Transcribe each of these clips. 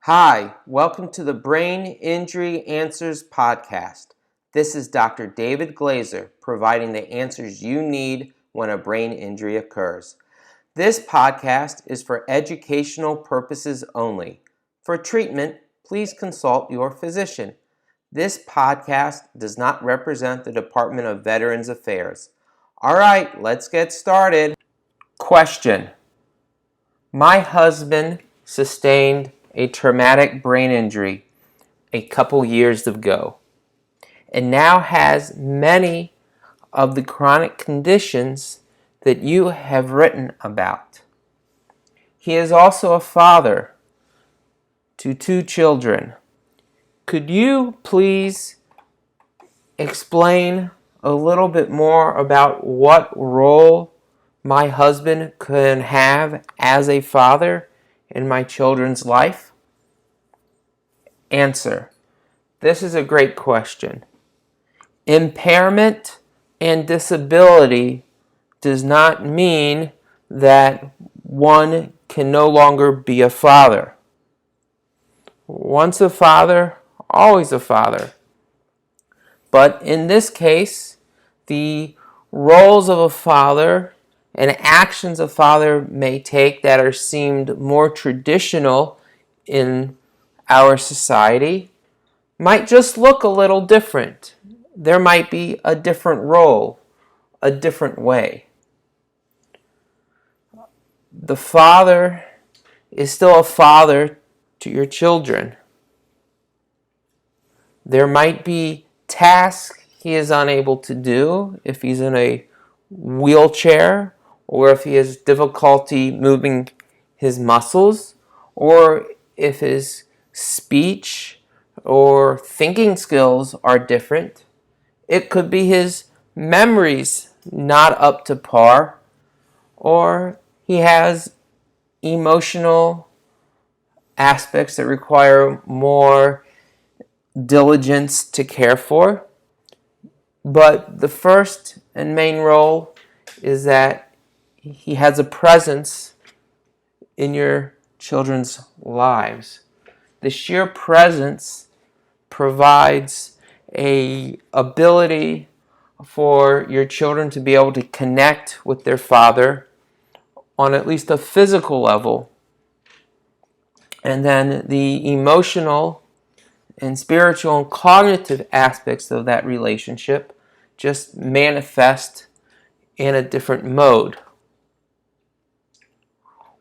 Hi, welcome to the Brain Injury Answers podcast. This is Dr. David Glazer providing the answers you need when a brain injury occurs. This podcast is for educational purposes only. For treatment, please consult your physician. This podcast does not represent the Department of Veterans Affairs. All right, let's get started. Question. My husband sustained a traumatic brain injury a couple years ago and now has many of the chronic conditions that you have written about. He is also a father to 2 children. Could you please explain a little bit more about what role my husband can have as a father in my children's life? Answer. This is a great question. Impairment and disability does not mean that one can no longer be a father. Once a father, always a father. But in this case, the roles of a father and actions a father may take that are seemed more traditional in our society might just look a little different. There might be a different role, a different way. The father is still a father to your children. There might be tasks he is unable to do if he's in a wheelchair, or if he has difficulty moving his muscles, or if his speech or thinking skills are different. It could be his memories not up to par, or he has emotional aspects that require more diligence to care for. But the first and main role is that he has a presence in your children's lives. The sheer presence provides an ability for your children to be able to connect with their father on at least a physical level. And then the emotional and spiritual and cognitive aspects of that relationship just manifest in a different mode.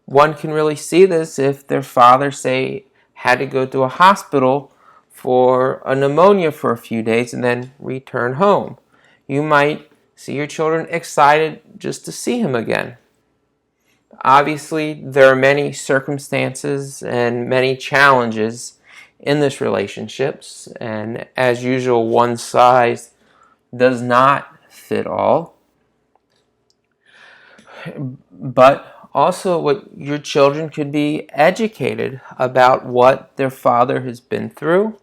One can really see this if their father, say, had to go to a hospital for a pneumonia for a few days and then return home. You might see your children excited just to see him again. Obviously, there are many circumstances and many challenges in this relationships, and as usual, one size does not fit all. But also, what your children could be educated about what their father has been through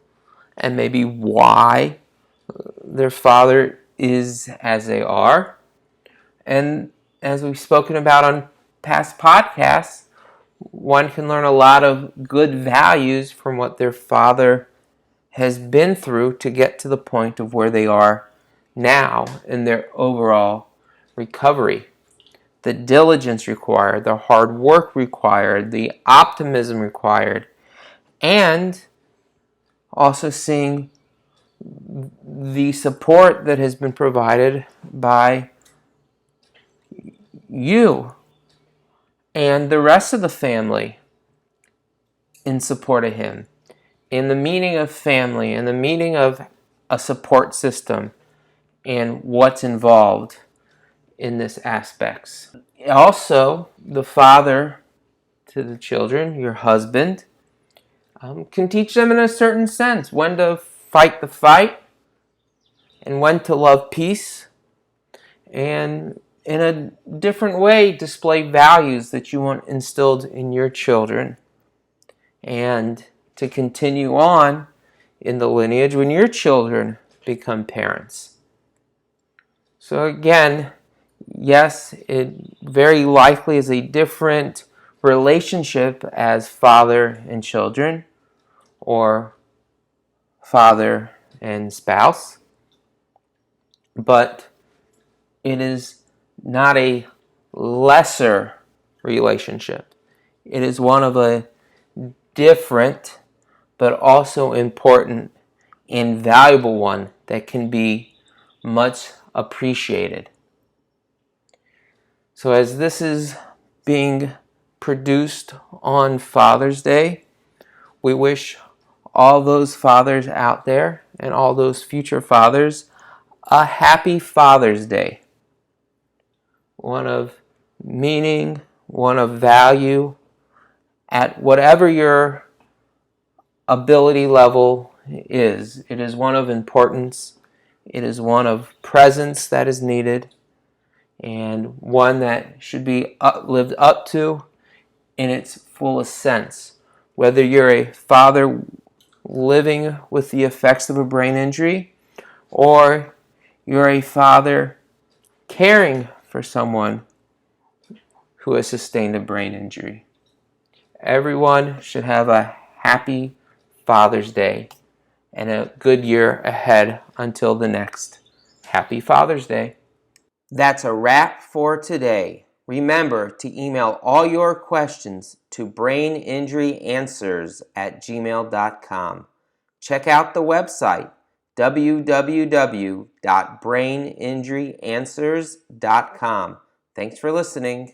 and maybe why their father is as they are. And as we've spoken about on past podcasts, one can learn a lot of good values from what their father has been through to get to the point of where they are now in their overall recovery. The diligence required, the hard work required, the optimism required, and also seeing the support that has been provided by you and the rest of the family in support of him. In the meaning of family, in the meaning of a support system and what's involved in this aspects. Also, the father to the children, your husband, can teach them in a certain sense when to fight the fight and when to love peace, and in a different way display values that you want instilled in your children, and to continue on in the lineage when your children become parents. So again, yes, it very likely is a different relationship as father and children, or father and spouse, but it is not a lesser relationship. It is one of a different but also important and valuable one that can be much appreciated. So as this is being produced on Father's Day, we wish all those fathers out there and all those future fathers a happy Father's Day. One of meaning, one of value, at whatever your ability level is. It is one of importance. It is one of presence that is needed, and one that should be lived up to in its fullest sense. Whether you're a father living with the effects of a brain injury, or you're a father caring for someone who has sustained a brain injury. Everyone should have a happy Father's Day and a good year ahead until the next. Happy Father's Day. That's a wrap for today. Remember to email all your questions to braininjuryanswers@gmail.com. Check out the website www.braininjuryanswers.com. Thanks for listening.